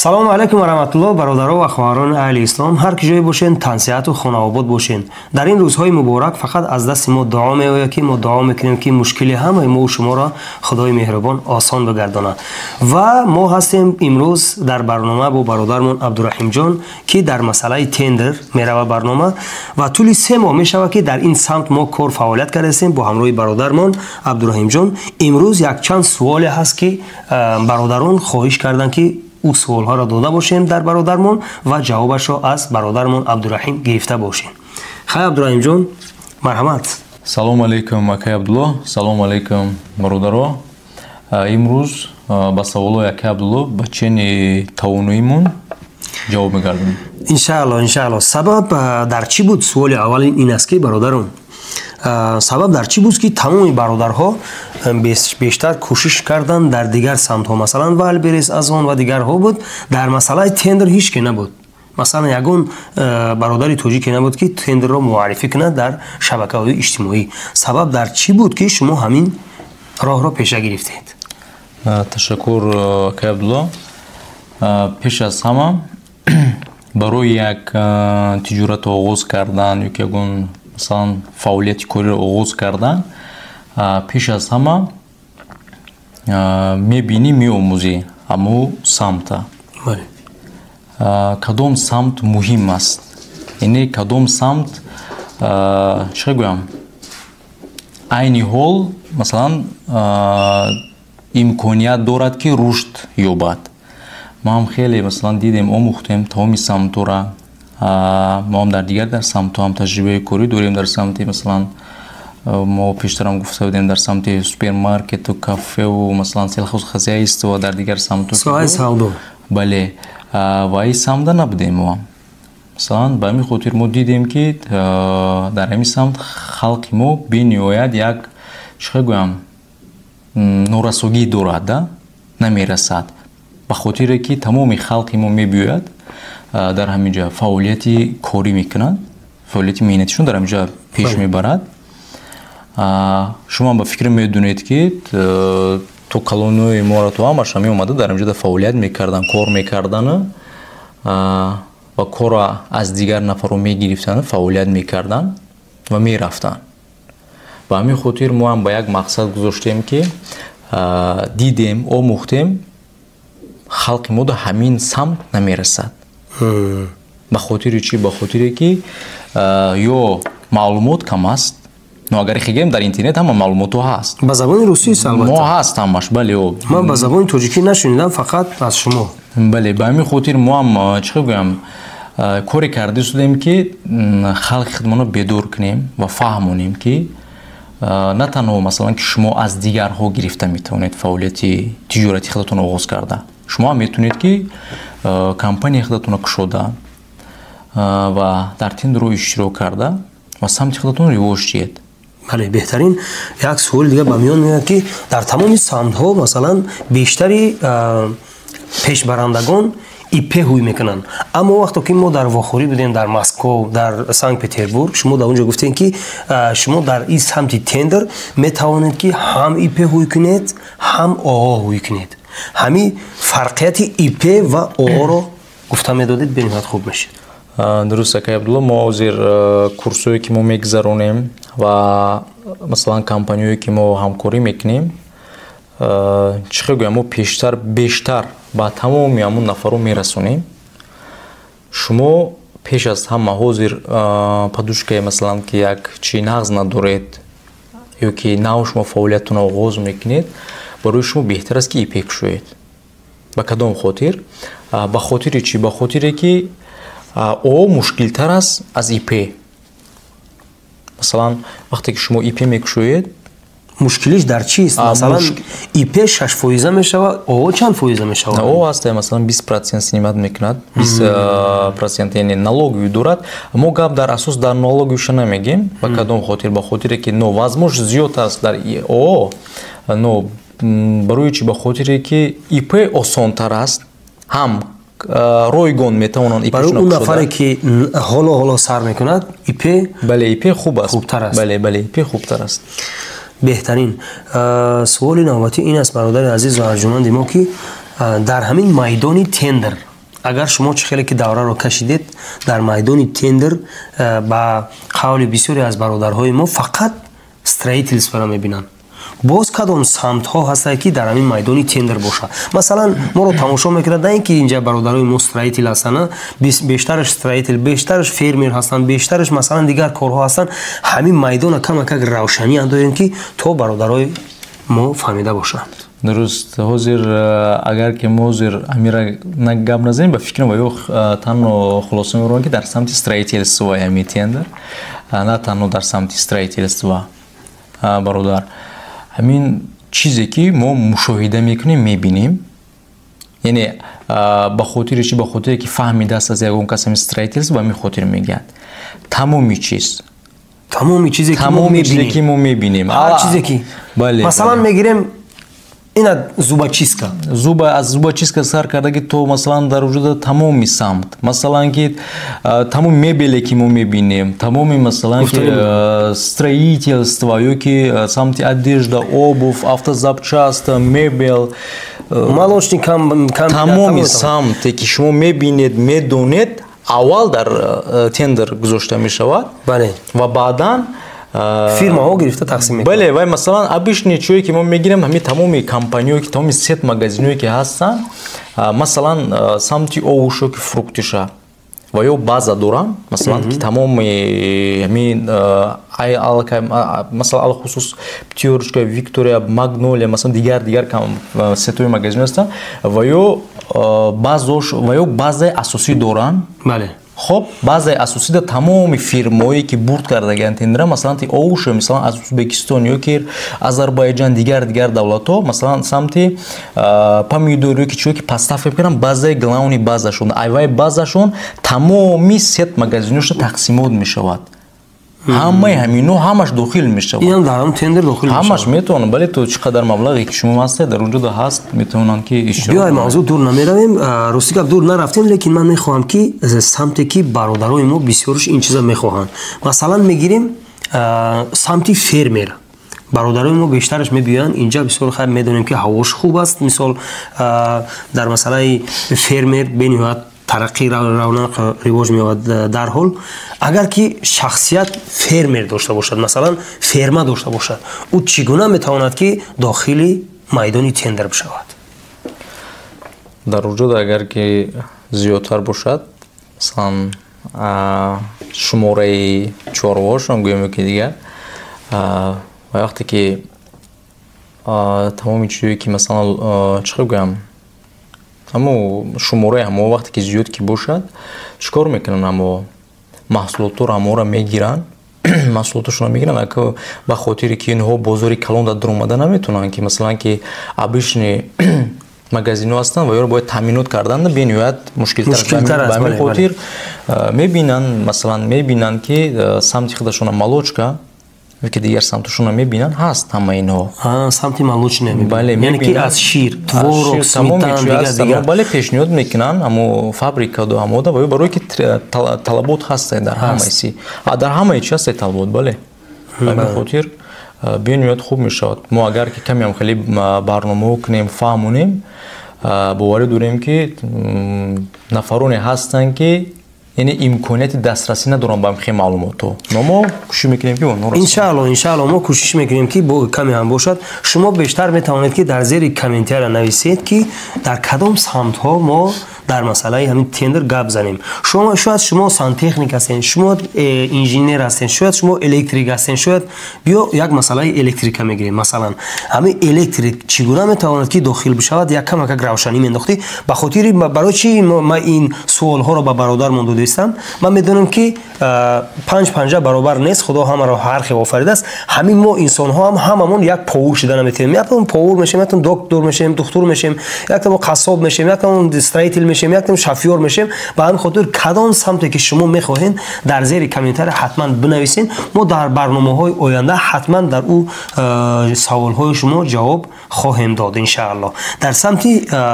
салому алайкум ва раҳматуллоҳ бародаро ва хоҳарони аҳли ислом, ҳар ки ҷое бошен, тансиҳату хонаобод бошен. Дар ин рӯзҳои муборак фақат аз дасти мо дуо меояд ки мо дуо мекунем ки мушкили ҳамаи мо шуморо худои меҳрубон осон бигардонад. Ва мо ҳастем имрӯз дар барнома бо бародармон Абдураҳимҷон, ки дар масъалаи тендер мерава барнома ва тӯли 3 моҳ мешавад ки дар ин самт мо кор фаъолият кардастем бо ҳамроҳи бародармон Абдураҳимҷон. Имрӯз якчанд суоле ҳаст ки бародарон хоҳиш карданд ки او سوال ها را داده باشیم در برادرمون و جوابش را از برادرمون عبدالرحیم گرفته باشیم. خیلی عبدالرحیم جان مرحمت. سلام علیکم اکای عبدالله. سلام علیکم برادرها. امروز با سوال اکای عبدالله با چین تواناییمون جواب می‌گردیم. انشاءالله. سبب در چی بود؟ سوال اول این است که برادران سبب در چی بود که تمام برادرها بیشتر کوشش کردن در دیگر سمت ها، مثلا والبریز از آن و دیگر ها بود، در مسئله تندر هیچ که نبود. مثلا یگون برادری توجیه که نبود که تندر را معرفی کنه در شبکه های اجتماعی. سبب در چی بود که شما همین راه را پیش گرفتید؟ تشکر که عبدالله. پیش از همه برای یک تجارت آغاز کردن یک یگون مثلا فعالیت کاری را آغاز کردن، پیش از همه میبینی میآموزی اما سمت کدام سمت مهم است، یعنی کدام سمت چه گویم عین حال مثلا امکانیت دارد که رشد یابد. ما هم خیلی مثلا دیدیم آموختیم تمام سمت را. ما هم در دیگر در سمت هم تجربه کاری داریم. در سمت مثلا ما پیشتر هم گفته بودیم در سمت سوپرمارکت و کافه و مثلا سلخوز خزایست و در دیگر سمت سوای سالدو. بله و این سمت نبودیم ما. مثلا با همین خاطر ما دیدیم که در همین سمت خلق ما بینیاید یک چه گویم نورسوگی دارد نمیرسد. به خاطر که تمام خلق ما میبیاید در همینجا فعالیتی کاری میکنند، فعالیتی مهنتیشون در همینجا پیش میبرد. شما با فکر میدونید که تو کلونوی ما را تو همش همی اومده در همینجا فعالیت میکردن، کار میکردن و کار از دیگر نفر رو میگرفتن، فعالیت میکردن و میرفتن. و همین خاطر ما هم با یک مقصد گذاشتیم که دیدیم آموختیم خلق ما در همین سمت نمیرسد. به خاطر چی؟ به خاطر که یا معلومات کم است. نو اگر خیگیم در اینترنت هم معلومات هست. به زبان روسی البته. ما هست همش بله. من به زبان تاجیکی نشنیدم، فقط از شما. بله به همین خاطر ما هم چه بگم کاری کرده شدیم که خلق خودمون بیدار کنیم و فهمونیم که نه تنها مثلا که شما از دیگرها گرفته میتونید فعالیتی تجارتی خودتون آغاز کرده. شما میتونید که کمپانی خودتون کشوده و در تندر رو اشتراک کرده و سمت خودتون رواج دید. بله بهترین یک سوال دیگه به میان میاد که در تمام سمت ها مثلا بیشتری پیشبرندگان ایپی هوی میکنن، اما وقتی که ما در واخوری بودیم در مسکو، در سنت پترزبورگ، شما در اونجا گفتین که شما در این سمت تندر میتوانید که هم ایپی هوی کنید هم آها هوی کنید. همین فرقیت ایپی و آها رو گفته میدادید بنیاد خوب میشه. درسته که عبدالله ما زیر کورسوی که ما میگذرونیم و مثلا کمپانیوی که ما همکاری میکنیم چه گویم ما بیشتر با تمام همون نفرو میرسونیم. شما پیش از همه حاضر پدوشکه مثلا که یک چی نغز ندارید یا که نو شما فعالیتتون آغاز میکنید، برای شما بهتر است که ایپی کشوید. با کدام خاطر؟ با خاطر چی؟ با خاطر که او مشکل تر است از ایپی. مثلا وقتی که شما ایپی میکشوید مشکلش در چیست؟ مثلا ایپی 6% میشود، او چند فایزه میشود؟ او هست مثلا 20% سنیمت میکند، 20% یعنی نالوگی دارد. ما گپ در اساس در نالوگیش نمیگیم. با کدام خاطر؟ با خاطر که نو وزمش زیاد است در او نو برای چی؟ با خاطر که ایپی آسان تر است، هم رایگان میتونن ایپی برای اون نفری که حالا سر میکند ایپی بله ایپی خوب است، خوبتر است. بله ایپی خوبتر است. بهترین سوال نوبتی این است برادر عزیز و ارجمند ما که در همین میدان تندر агар шумо чӣ хеле ки давраро кашидед дар майдони тендер ба қавли бисёре аз бародарҳои мо фақат строительстворо мебинанд. боз кадом самтҳо ҳастанд ки дар ҳамин майдони тендер бошад? Масалан, моро тамошо мекунад, на ин ки инҷа бародарои мо строитил ҳастанд, бештараш строитил, бештараш фермер ҳастанд, бештараш масалан дигар корҳо ҳастанд. ҳамин майдона камакак равшанӣ дорем ки то бародарои мо фаҳмида бошанд. дуруст. ҳозир агар ки мо ҳозир амира гап назанем ба фикрам ва ё танҳо хулоса мебарам ки дар самти строительство ҳамин тендер, на танҳо дар самти строительство бародар, ҳамин чизе ки мо мушоҳида мекунем мебинем, яъне ба хотири чи? Ба хотире ки фаҳмидааст аз ягон кас ҳамин строительство ба ҳамин хотир мегӯяд тамоми чиз, тамоми чизе ки мо мебинем, ҳар чизе ки масалан мегирем ина зубочистка, аз зубочистка сар карда ки то масалан дар вуҷуда тамоми самт, масалан ки тамоми мебеле ки мо мебинем, тамоми масалан ки строительство ё ки самти одежда, обувь, автозапчаста, мебел, молочник, тамоми самте ки шумо мебинед, медонед, аввал дар тендер гузошта мешавад ва баъдан фирмаҳо гирифта тақсим мекунанд. Бале, вай масалан обычные чое ки мо мегирем ҳамин тамоми компаниҳое ки тамоми сет магазинҳое ки ҳастанд, масалан самти овушо ки фруктиша ва ё база дорам, масалан ки тамоми ҳамин масалан алхусус Пятерочка, Виктория, Магнолия, масалан дигар сетои магазин ҳастанд ва ё базаи асосӣ доранд. خب базаи асосида тамоми фирмое ки бурд кардаган тендера, масалан ти овушо мисалан аз Узбекистон ё ки Азарбайҷан, дигар давлатҳо, масалан самти помидорё ки чиё ки поставка мекунанд, базаи главни базашон, айваи базашон тамоми сет магазиношо тақсимот мешавад. ҳамаи ҳамино ҳамаш дохил мешавад. Инам дар ҳам тендер дохил мешавад. ҳамаш метавонад, бале то чӣ қадар маблағе ки шумо ҳастед дар онҷо ҳаст, метавонанд ки иштирок. Биёй мавзӯъ дур намеравем, рости гап дур нарафтем, лекин ман мехоҳам ки самте ки бародарои мо бисёрш ин чиза мехоҳанд. Масалан мегирем самти фермер. бародарои мо бештараш мебиёянд, инҷа бисёр хайр медонем ки ҳавош хуб аст. Мисол дар масъалаи фермер бениҳоят тараққӣ равнақ ривоҷ меёбад дарҳол. Агар ки шахсият фермер дошта бошад, масалан ферма дошта бошад, ӯ чӣ гуна метавонад ки дохили майдони тендер бишавад? дар вуҷуд агар ки зиёдтар бошад, масалан шумораи чорвоҳошон гӯем ки дигар вақте ки тамоми чизое ки масалан чӣ гӯям ҳамо шумораи ҳамо вақте ки зиёд ки бошад, чикор мекунанд? ҳамо маҳсулотҳоро ҳаморо мегиранд, маҳсулоташонро мегиранд, ака ба хотире ки инҳо бозори калонда дуромада наметавонанд ки масалан ки обычный магазинҳо ҳастанд ва ёро бояд таъминот кардан бениҳоят мушкилтар ба ҳамин хотир мебинанд, масалан мебинанд ки самти худашона молочка ки дигар самташона мебинанд, ҳаст ҳама инҳо. Самти молочная мебинанд, яъне ки аз шир, творог, сметана, дигар. Бале пешниҳод мекунанд ҳамо фабрикаду ҳамода ва ё барое ки талабот ҳастае дар ҳамаи дар ҳамаи чи ҳастае талабот. Бале ҳамин хотир бениҳоят хуб мешавад. Мо агар ки камеам хеле барномаҳо кунем, фаҳмонем, боварӣ дорем ки нафароне ҳастанд ки яъне имконияти дастрасӣ надоранд ба ҳамин маълумотҳо. Мо кӯшиш мекунем ки иншаалло мо кӯшиш мекунем ки каме ҳам бошад. Шумо бештар метавонед ки дар зери комментария нависед ки дар кадом самтҳо мо дар масъалаи ҳамин тендер гап занем. Шояд шумо сантехник ҳастен, шумо инженер ҳастен, шояд шумо электрик ҳастен, шояд биё як масъалаи электрика мегирем. Масалан ҳамин электрик чӣ гуна метавонад ки дохил бишавад, як камакак равшанӣ мендохтӣ. Ба хотири барои чӣ ман ин суолҳоро ба бародармон додистам? Ман медонам ки панҷ панҷа баробар нест, худо ҳамаро ҳар хел офаридааст. ҳамин мо инсонҳо ҳам ҳамамон як повур шуда наметавонем. Яктамон повур мешем, яктамон доктор мешем, духтур мешем, яктамон қассоб мешем, яктамон строитил мешем, яктамон шофёр мешем. Ба ҳамин хотир кадом самте ки шумо мехоҳед дар зери комментария ҳатман бинависен. Мо дар барномаҳои оянда ҳатман дар ӯ саволҳои шумо ҷавоб хоҳем дод иншаалло. Дар самти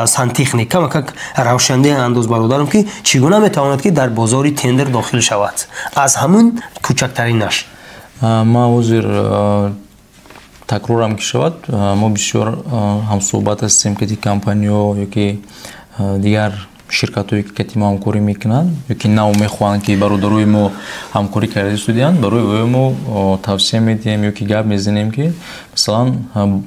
сантехник камакак равшандеҳ андоз бародарам ки чӣ гуна метавонад ки дар бозори тендер дохил шавад аз ҳамун кӯчактаринаш. ма ҳозир такрорам ки шавад, мо бисёр ҳамсӯҳбат ҳастем ки компаниҳо ёки дигар ширкатҳое ки кати мо ҳамкорӣ мекунанд ёки нав мехоҳанд ки бародарои мо ҳамкорӣ карда истудиянд барои оё мо тавсия медиҳем ёки гап мезанем ки масалан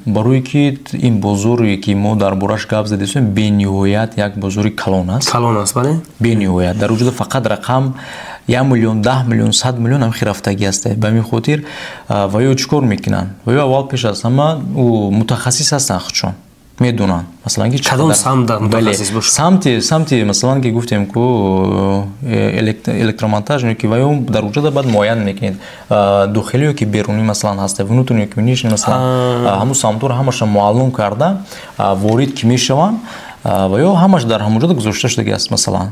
барое ки ин бозоре ки мо дар бораш гап зада истудем бениҳоят як бозори калон аст бале бениҳоят дар вуҷуда фақат рақам 1 миллион 10 миллион 100 миллион ҳам хирафтагӣ аст. ба ҳамин хотир ваё чикор мекунанд ваё аввал пеш аз ҳама мутахассис ҳастанд худшон медонанд масалан ки кадом самт мутахассис бошад самти масалан ки гуфтем ку электромонтаж ки ваё дар вуҷуда баъд муайян мекунед дохилиё ки берунӣ масалан ҳаст внутренниё ки внешне масалан ҳамун самтҳоро ҳамаша муаллим карда ворид ки мешаванд ваё ҳамаш дар ҳамунҷода гузошта шудагӣ аст масалан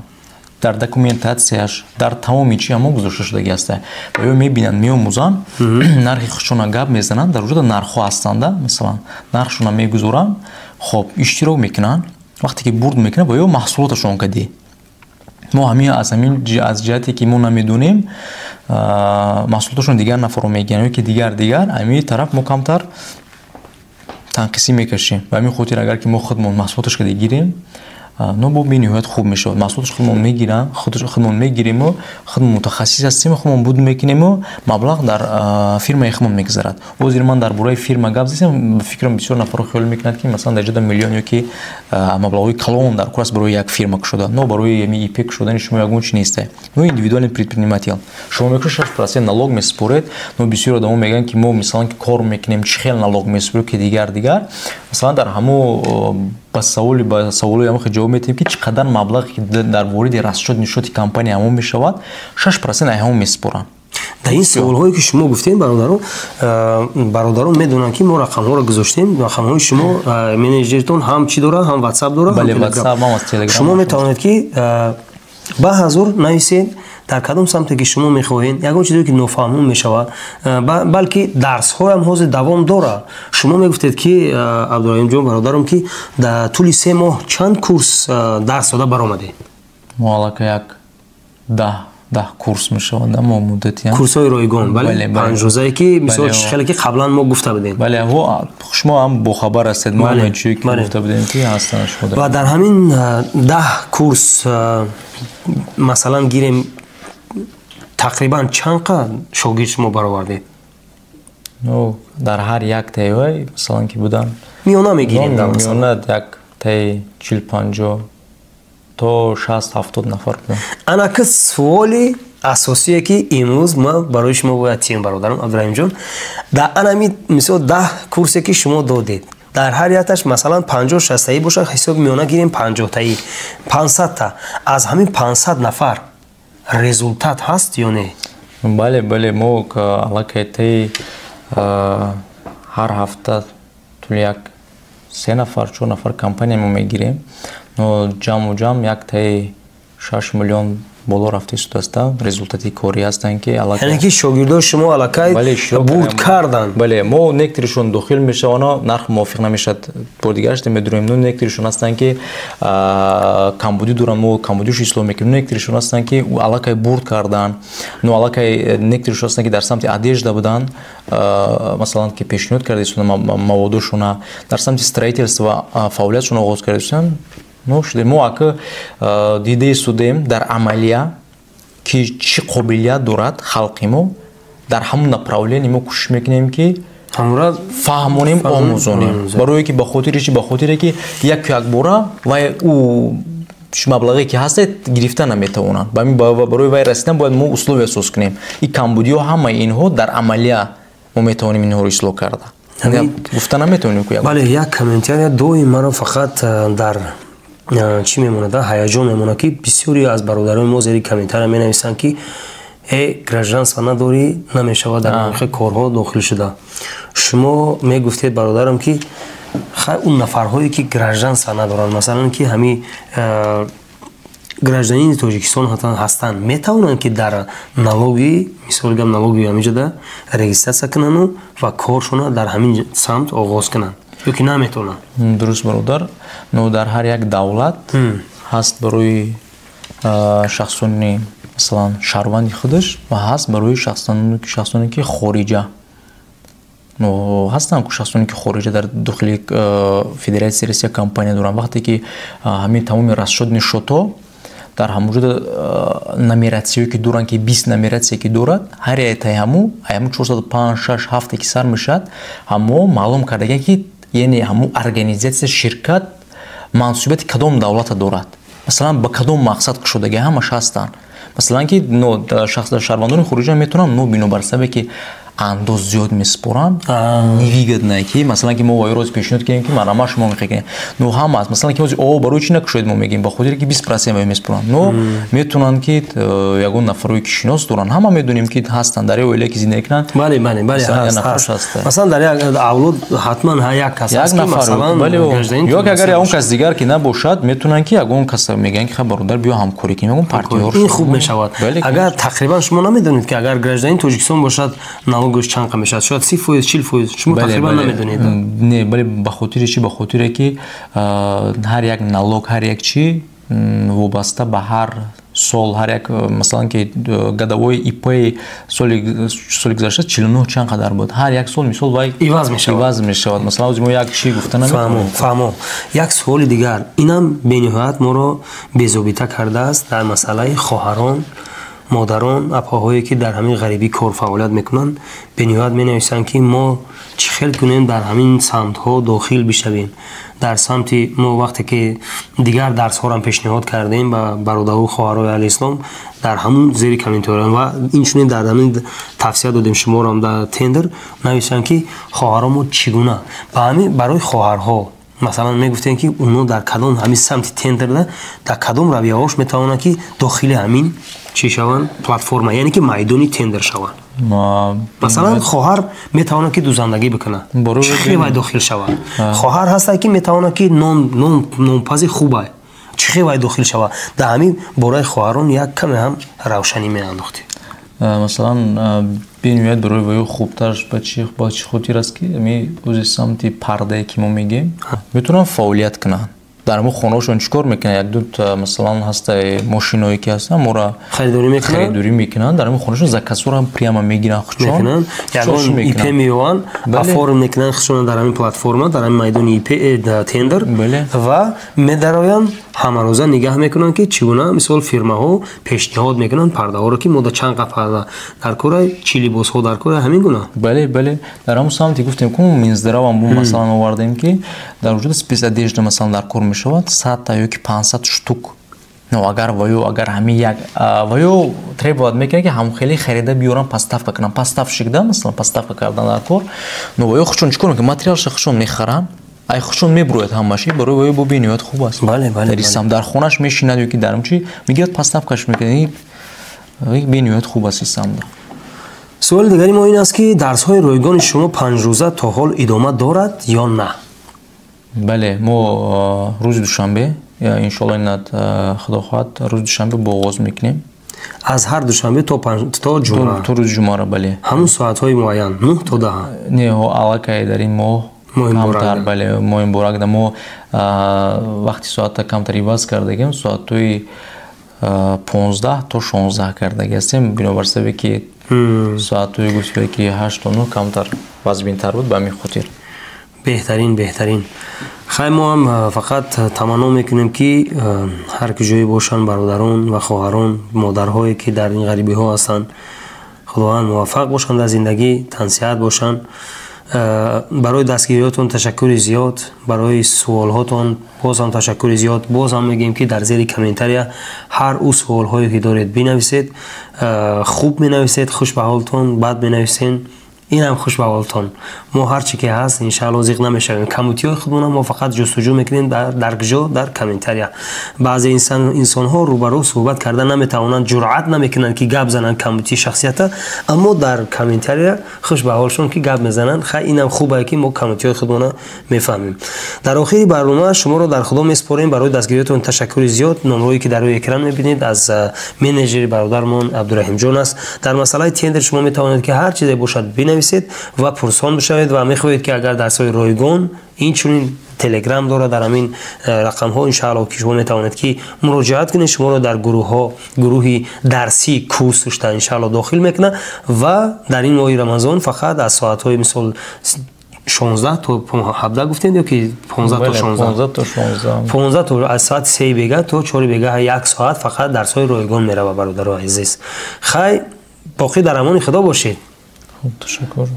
дар документатсияш дар тамоми чи ҳамо гузошта шудагӣ аст ваё мебинанд меомӯзанд нархи худшона гап мезананд дар вуҷуда нархҳо ҳастанда масалан нархшона мегузоранд хоб иштирок мекунанд вақте ки бурд мекунанд ваё маҳсулоташон кади мо ҳамин аз ҷиҳате ки мо намедонем маҳсулоташон дигар нафаро мегиранд ёки дигар ҳамин тараф мо камтар танқисӣ мекашем ба ҳамин хотир агар ки мо худмон маҳсулоташ кади гирем но бо бениҳоят хуб мешавад маҳсулоташ худмон мегирам худмон мегириму худмон мутахассис ҳастиму худмон буд мекунему маблағ дар фирмаи худмон мегузарад ҳозир ман дар бораи фирма гап зазем фикрам бисёр нафаро хиёл мекунад ки масалан дар ҷода миллион ёки маблағҳои калон дар кор аст барои як фирма кушода но барои ипе кушодани шумо ягон чи нест но индивидуален предпринимател шумо мекушед 6% налог месупоред но бисёр одамон мегӯянд ки мо мисалан ки кор мекунем чӣ хел налог месупорем ки дигар масалан дар ҳамо ба саволои ҳамон ҷавоб метиҳем ки чӣ қадар маблағ ки дар вориди расчёти нишоти компания ҳамон мешавад 6% ҳамон месупоранд дар ин саволҳое ки шумо гуфтем бародарон медонанд ки мо рақамҳоро гузоштем рақамҳои шумо менеҷертон ҳам чӣ дорад ҳам ватсап дорад шумо метавонед ки ба ҳазур нависед дар кадом самте ки шумо мехоҳед ягон чизе ки нофаҳмон мешавад балки дарсҳоям ҳозир давом дорад шумо мегуфтед ки абдураҳимҷон бародарам ки дар тӯли 3 моҳ чанд курс дарс дода баромадед мо аллака як 10 курс мешавад мо муддати курсҳои ройгон бале 5 рӯзае ки мисол хеле ки қаблан мо гуфта будем бале шумо ҳам бохабар ҳастед мо чие ки гуфта будем ки ҳастанд шуда ва дар ҳамин 10 курс масалан гирем тақрибан чанд қадр шогирд шумо баровардед дар ҳар як таи масалан ки буданд миёна мегирем миёна як таи 40-50 то 60-70 нафар буданд анаки суоли асосие ки имрӯз ма барои шумо бояд тием бародарам абдураҳимҷон дар анами мисол 10 курсе ки шумо додед дар ҳар якташ масалан 50-60 таи бошад ҳисоб миёна гирем 50 таи 500 та аз ҳамин 500 нафар результат ҳаст ё не бале мо аллакай ҳар ҳафта тӯли як 3 нафар 4 нафар компания мо мегирем но ҷамъу як таи 6 миллион боло рафта истудааста результати кори ҳастанд ки яъне ки шогирдои шумо аллакай бурд карданд бале мо некоторишон дохил мешаванд нарх мувофиқ намешавад бори дигараш медонем но некоторишон ҳастанд ки камбудӣ доранд мо камбудиашо ислоҳ мекунем некоторишон ҳастанд ки аллакай бурд карданд но аллакай некоторишон ҳастанд ки дар самти одежда буданд масалан ки пешниҳод карда истуданд маводошона дар самти строительство фаъолиятшона оғоз карда истуданд мо ака дида истудем дар амалия ки чӣ қобилият дорад халқи мо дар ҳамон направление мо кӯшиш мекунем ки фаҳмонем омӯзонем барое ки ба хотири чи ба хотире ки як бора вай ӯ маблағе ки ҳастед гирифта наметавонанд барои вай расидан бояд мо условия асос кунем и камбудиҳо ҳамаи инҳо дар амалия мо метавонем инҳоро ислоҳ карда гуфта наметавонем бале як комментария доим маро фақат дар чӣ мемонад ҳаяҷон мемонад ки бисёре аз бародарои мо зери комментария менависанд ки гражданство надорӣ намешавад дар нархи корҳо дохил шуда шумо мегуфтед бародарам ки он нафарҳое ки гражданство надоранд масалан ки ҳамин гражданини тоҷикистон ҳастанд метавонанд ки дар налоги мисол гам налоги ҳаминҷода регистратсия кунанду ва коршона дар ҳамин самт оғоз кунанд ёки наметавонанд дуруст бародар но дар ҳар як давлат ҳаст барои шахсони масалан шаҳрванди худаш ва ҳаст барои шахсоне ки хориҷа но ҳастанд шахсоне ки хориҷа дар дохили федератсия Россия компания доранд. Вақте ки ҳамин тамоми расшод нишотҳо дар ҳамуҷуда номератсияе ки доранд, ки 20 номератсия ки дорад, ҳар яктаи ҳаму 405 6 7 ки сар мешавад, ҳамо маълум кардагӣ ки яъне ҳаму организатсия ширкат мансубияти кадом давлата дорад, масалан ба кадом мақсад кушодаги ҳамаш ҳастанд. масалан ки шаҳрвандони хориҷа метавонанд бинобар сабабе ки андоз зиёд месупоранд невигодное ки масалан ки мо вайроз пешниҳод кардем ки марама шумо мехекунем, но ҳама аст. масалан ки барои чӣ накушоед мо мегӯем, ба хотире ки 20% месупоранд, но метавонанд ки ягон нафарои кишинос доранд. ҳама медонем ки ҳастанд дар оилае ки зиндагӣ мекунанд. бале ҳаст. масалан дар як авлод ҳатман як кас ҳаст ки масалан ё ки агар ягон кас дигар ки набошад, метавонанд ки ягон кас мегӯянд ки бародар биё ҳамкорӣ кунем, ягон партиёр. ин хуб мешавад. агар тақрибан шумо намедонед ки агар гражданин Тоҷикистон бошад налогаш чанд мешавад, шояд 30%, 40%, шумо тақрибан намедонед. Не, бале ба хотири чӣ? Ба хотире ки ҳар як налог, ҳар як чӣ вобаста ба ҳар сол, ҳар як масалан ки гадавои ИП соли гузашта 49 чанд қадар буд, ҳар як сол мисол вай иваз мешавад. масалан мо як чӣ гуфта наметавонем. фаҳмо. як суоли дигар, инам бениҳоят моро безобита кардааст дар масъалаи хоҳарон, модарон, апоҳое ки дар ҳамин ғарибӣ кор фаъолият мекунанд. бениҳоят менависанд ки мо чӣ хел кунем дар ҳамин самтҳо дохил бишавем. дар самти мо вақте ки дигар дарсҳорам пешниҳод кардем ба бародару хоҳарои аҳлислом дар ҳамун зери комментариям ва инчунин дар ҳамин тавсия додем шуморам дар тендер нависанд ки хоҳаромо чӣ гуна ба ҳамин барои хоҳарҳо масалан мегуфтем ки уно дар кадом ҳамин самти тендерда дар кадом равияҳош метавонанд ки дохили ҳамин чӣ шаванд платформа, яъне ки майдони тендер шаванд. масалан хоҳар метавонад ки дузандагӣ бикунад, чӣ хеле вай дохил шавад. хоҳар ҳастад ки метавонад ки нонпази хубай, чӣ хеле вай дохил шавад. дар ҳамин бораи хоҳарон як каме ҳам равшанӣ меандохтем. масалан бениҳоят барои ваё хубтараш ба чӣ хотир аст ки ози самти пардае ки мо мегӯем метавонанд фаъолият кунанд. дар мо хонаҳошон чӣ кор мекунанд? як ду масалан ҳаста мошиное ки ҳастанд мора харидорӣ мекунанд, дар мо хонаҳошон заказҳоро прямо мегиранд, хушон ягон ИП меёванд, оформ мекунанд хушон дар ҳамин платформа, дар ҳамин майдони ИП тендер ва медароянд ҳамарӯза нигаҳ мекунанд ки чӣ гуна мисол фирмаҳо пешниҳод мекунанд пардаҳоро ки мода чанд қа парда дар кора чӣ либосҳо дар кора ҳамин гуна. бале дар ҳамун самти гуфтем ки минздаравам бу масалан овардем ки дар вуҷуди спецодежда масалан дар кор мешавад 100 ё ки 500 штук. но агар ҳамин як ваё требоват мекунад ки ҳамхеле харида биёран поставка кунанд, поставщикда масалан поставка кардан дар кор, но ваё хушон чӣ кор мекунад? материалша хушон мехаранд, ай хушон мебурояд ҳамаши, барои ваё бо бениҳоят хуб аст. дар хонаш мешинад ё ки дар чӣ мегирад поставкаш мекунад, бениҳоят хуб аст самда. суоли дигари мо ин аст ки дарсҳои ройгони шумо 5 рӯза то ҳол идома дорад ё на? бале, мо рӯзи душанбе иншоалло инад худо хоҳад рӯзи душанбе бо оғоз мекунем. аз ҳар душанбе то ҷумъа? то рӯзи ҷумъаро бале. ҳамун соатҳои муайян 9 то 10? не, аллакай дар ин моҳ камтар, бале, моҳи боракда мо вақти соата камтар иваз кардагем, соатҳои 15 то 16 кардаги ҳастем, бинобар сабабе ки соатҳои гуфтае ки 8 то 9 камтар вазбинтар буд, ба ҳамин хотир. беҳтарин. хай мо ҳам фақат таманно мекунем ки ҳар куҷое бошанд бародарон ва хоҳарон, модарҳое ки дар ин ғарибиҳо ҳастанд, худованд муваффақ бошанд дар зиндагӣ, тансиҳат бошанд. барои дастгириётон ташаккури зиёд, барои суолҳотон боз ҳам ташаккури зиёд. боз ҳам мегӯем ки дар зери комментария ҳар ӯ суолҳое ки доред бинависед. хуб менависед, хуш ба ҳолтон, бад менависед, инам хуш ба ҳолтон. мо ҳар чӣ ки ҳаст иншаалло зиқ намешавем. коммутиҳои худмонам мо фақат ҷустуҷӯ мекунем дар куҷо? дар комментария. баъзе инсонҳо рӯбарӯ суҳбат карда наметавонанд, ҷуръат намекунанд ки гап зананд коммутии шахсията, аммо дар комментария хуш ба ҳолшон ки гап мезананд. хай инам хубае ки мо коммутиҳои худмона мефаҳмем. дар охири барнома шуморо дар худо месупорем. барои дастгириётон ташаккури зиёд. номрое ки дар рӯи экран мебинед аз менеҷери бародармон Абдураҳимҷон аст. дар масъалаи тендер шумо метавонед ки ҳар чизе бошад бинависед. بنویسید و پرسان بشوید و میخواهید که اگر درس‌های رایگان این چنین تلگرام داره، در همین رقم ها ان شاء الله که شما میتوانید که مراجعت کنید، شما رو در گروهی درسی کورس داشته ان شاء الله داخل میکنه و در این ماه رمضان فقط از ساعت های مثل 16 تا 17 گفتین یا که 15 تا 16 15 تا از ساعت 3 بیگه تا 4 بیگه یک ساعت فقط درس های رایگان میره و برادران عزیز خیلی باقی در امان خدا باشید. تشکر.